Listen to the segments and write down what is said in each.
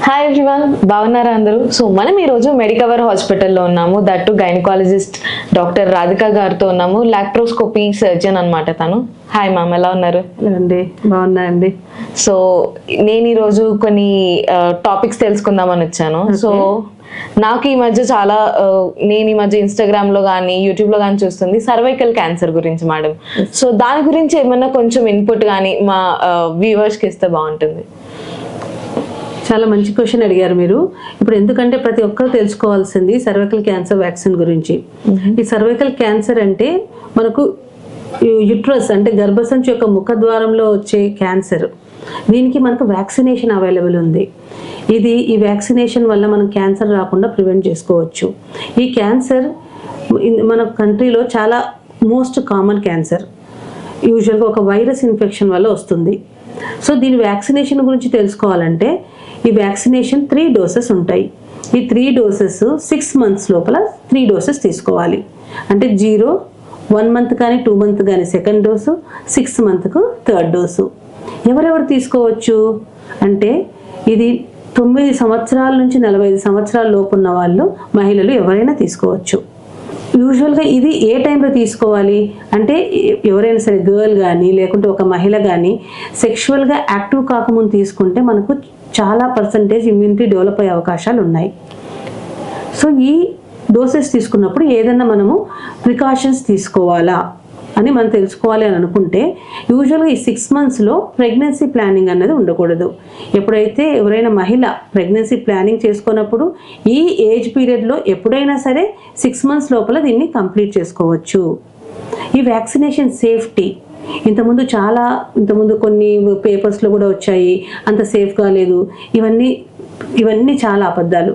Hi everyone, బాగున్నారా అందరూ? So మనం ఈరోజు మెడికవర్ హాస్పిటల్లో ఉన్నాము. దట్టు గైనకాలజిస్ట్ డాక్టర్ రాధిక గారితో ఉన్నాము. లాప్రోస్కోపీ సర్జన్ అనమాట తను. హాయ్ మ్యామ్, ఎలా ఉన్నారు? అండి బాగున్నా అండి. సో నేను ఈరోజు కొన్ని టాపిక్స్ తెలుసుకుందామని వచ్చాను. సో నాకు ఈ మధ్య చాలా నేను ఈ మధ్య ఇన్స్టాగ్రామ్ లో కానీ యూట్యూబ్ లో కానీ చూస్తుంది సర్వైకల్ క్యాన్సర్ గురించి మేడం. సో దాని గురించి ఏమన్నా కొంచెం ఇన్పుట్ కానీ మా వ్యూవర్స్ కి ఇస్తే బాగుంటుంది. చాలా మంచి క్వశ్చన్ అడిగారు మీరు. ఇప్పుడు ఎందుకంటే ప్రతి ఒక్కరు తెలుసుకోవాల్సింది సర్వైకల్ క్యాన్సర్ వ్యాక్సిన్ గురించి. ఈ సర్వైకల్ క్యాన్సర్ అంటే మనకు యుట్రస్ అంటే గర్భసంచి యొక్క ముఖద్వారంలో వచ్చే క్యాన్సర్. దీనికి మనకు వ్యాక్సినేషన్ అవైలబుల్ ఉంది. ఈ వ్యాక్సినేషన్ వల్ల మనం క్యాన్సర్ రాకుండా ప్రివెంట్ చేసుకోవచ్చు. ఈ క్యాన్సర్ మన కంట్రీలో చాలా మోస్ట్ కామన్ క్యాన్సర్. యూజువల్గా ఒక వైరస్ ఇన్ఫెక్షన్ వల్ల వస్తుంది. సో దీని వ్యాక్సినేషన్ గురించి తెలుసుకోవాలంటే ఈ వ్యాక్సినేషన్ 3 డోసెస్ ఉంటాయి. ఈ 3 డోసెస్ 6 months లోపల 3 డోసెస్ తీసుకోవాలి. అంటే 0, 1 month కానీ 2 month కానీ సెకండ్ డోసు, 6 monthకు థర్డ్ డోసు. ఎవరెవరు తీసుకోవచ్చు అంటే ఇది 9 సంవత్సరాల నుంచి 45 సంవత్సరాల లోపు ఉన్న వాళ్ళు, మహిళలు ఎవరైనా తీసుకోవచ్చు. యూజువల్గా ఇది ఏ టైంలో తీసుకోవాలి అంటే ఎవరైనా సరే గర్ల్ కానీ లేకుంటే ఒక మహిళ కానీ సెక్షువల్గా యాక్టివ్ కాకముందు తీసుకుంటే మనకు చాలా పర్సంటేజ్ ఇమ్యూనిటీ డెవలప్ అయ్యే అవకాశాలు ఉన్నాయి. సో ఈ డోసెస్ తీసుకున్నప్పుడు ఏదైనా మనము ప్రికాషన్స్ తీసుకోవాలా అని మనం తెలుసుకోవాలి అని అనుకుంటే యూజువల్గా ఈ 6 monthsలో ప్రెగ్నెన్సీ ప్లానింగ్ అన్నది ఉండకూడదు. ఎప్పుడైతే ఎవరైనా మహిళ ప్రెగ్నెన్సీ ప్లానింగ్ చేసుకున్నప్పుడు ఈ ఏజ్ పీరియడ్లో ఎప్పుడైనా సరే 6 months లోపల దీన్ని కంప్లీట్ చేసుకోవచ్చు. ఈ వ్యాక్సినేషన్ సేఫ్టీ ఇంతకుముందు కొన్ని పేపర్స్లో కూడా వచ్చాయి, అంత సేఫ్గా లేదు, ఇవన్నీ చాలా అబద్ధాలు.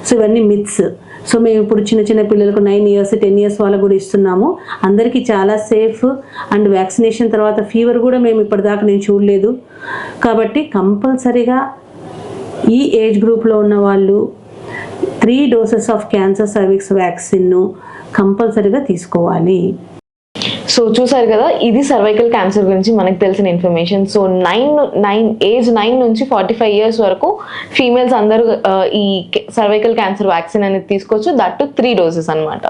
సో ఇవన్నీ మిత్స్. సో మేము ఇప్పుడు చిన్న పిల్లలకు 9 years 10 years వాళ్ళకు కూడా ఇస్తున్నాము. అందరికీ చాలా సేఫ్. అండ్ వ్యాక్సినేషన్ తర్వాత ఫీవర్ కూడా మేము ఇప్పటిదాకా నేను చూడలేదు. కాబట్టి కంపల్సరీగా ఈ ఏజ్ గ్రూప్లో ఉన్న వాళ్ళు 3 doses ఆఫ్ క్యాన్సర్ సర్వీక్స్ వ్యాక్సిన్ను కంపల్సరీగా తీసుకోవాలి. సో చూసారు కదా, ఇది సర్వైకల్ క్యాన్సర్ గురించి మనకు తెలిసిన ఇన్ఫర్మేషన్. సో ఏజ్ 9 నుంచి 45 years వరకు ఫీమేల్స్ అందరూ ఈ సర్వైకల్ క్యాన్సర్ వ్యాక్సిన్ అనేది తీసుకోవచ్చు. దట్ 3 doses అనమాట.